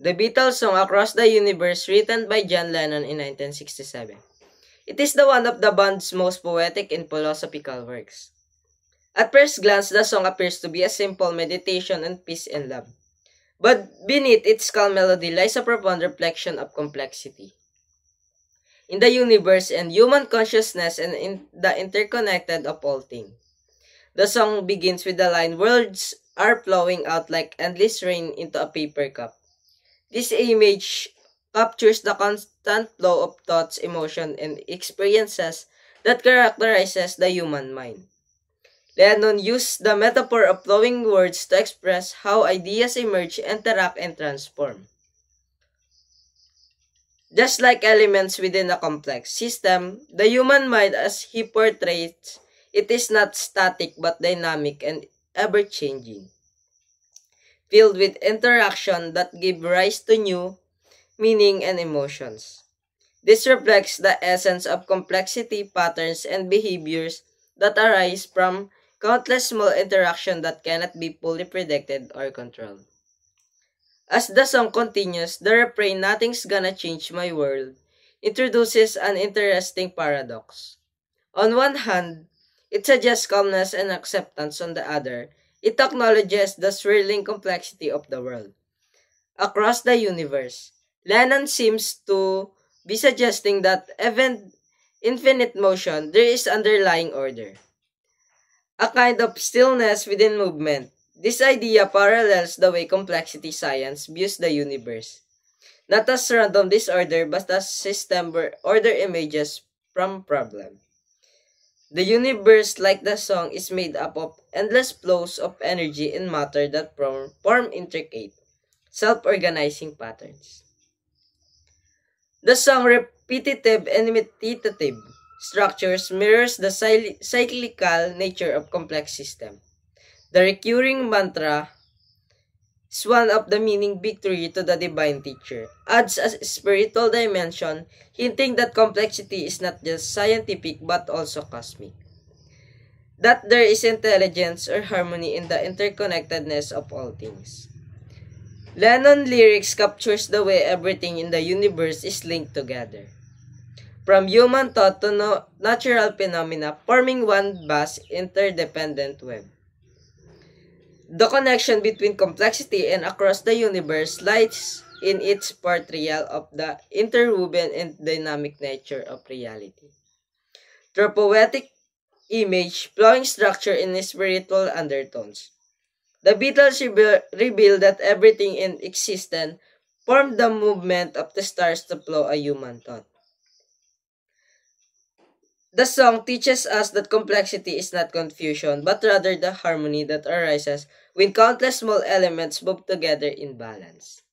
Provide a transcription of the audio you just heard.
the Beatles song Across the Universe, written by John Lennon in 1967. It is the one of the band's most poetic and philosophical works. At first glance, the song appears to be a simple meditation on peace and love. But beneath its calm melody lies a profound reflection of complexity in the universe and human consciousness and in the interconnected of all things. The song begins with the line, "Words are flowing out like endless rain into a paper cup." This image captures the constant flow of thoughts, emotions, and experiences that characterizes the human mind. Lennon used the metaphor of flowing words to express how ideas emerge, interact, and transform. Just like elements within a complex system, the human mind, as he portrays, it is not static but dynamic and ever-changing, filled with interaction that give rise to new meaning and emotions. This reflects the essence of complexity, patterns, and behaviors that arise from countless small interactions that cannot be fully predicted or controlled. As the song continues, the refrain, "Nothing's gonna change my world," introduces an interesting paradox. On one hand, it suggests calmness and acceptance. On the other, it acknowledges the swirling complexity of the world. Across the universe, Lennon seems to be suggesting that even infinite motion, there is underlying order, a kind of stillness within movement. This idea parallels the way complexity science views the universe, not as random disorder but as system where order emerges from problem. The universe, like the song, is made up of endless flows of energy and matter that form intricate, self-organizing patterns. The song's repetitive and imitative structures mirrors the cyclical nature of complex system. The recurring mantra is one of the meaning victory to the divine teacher, adds a spiritual dimension, hinting that complexity is not just scientific but also cosmic, that there is intelligence or harmony in the interconnectedness of all things. Lennon lyrics captures the way everything in the universe is linked together, from human thought to natural phenomena, forming one vast interdependent web. The connection between complexity and across the universe lies in its portrayal of the interwoven and dynamic nature of reality. Through poetic image, flowing structure, and spiritual undertones, the Beatles reveal that everything in existence formed the movement of the stars to flow a human thought. The song teaches us that complexity is not confusion, but rather the harmony that arises when countless small elements move together in balance.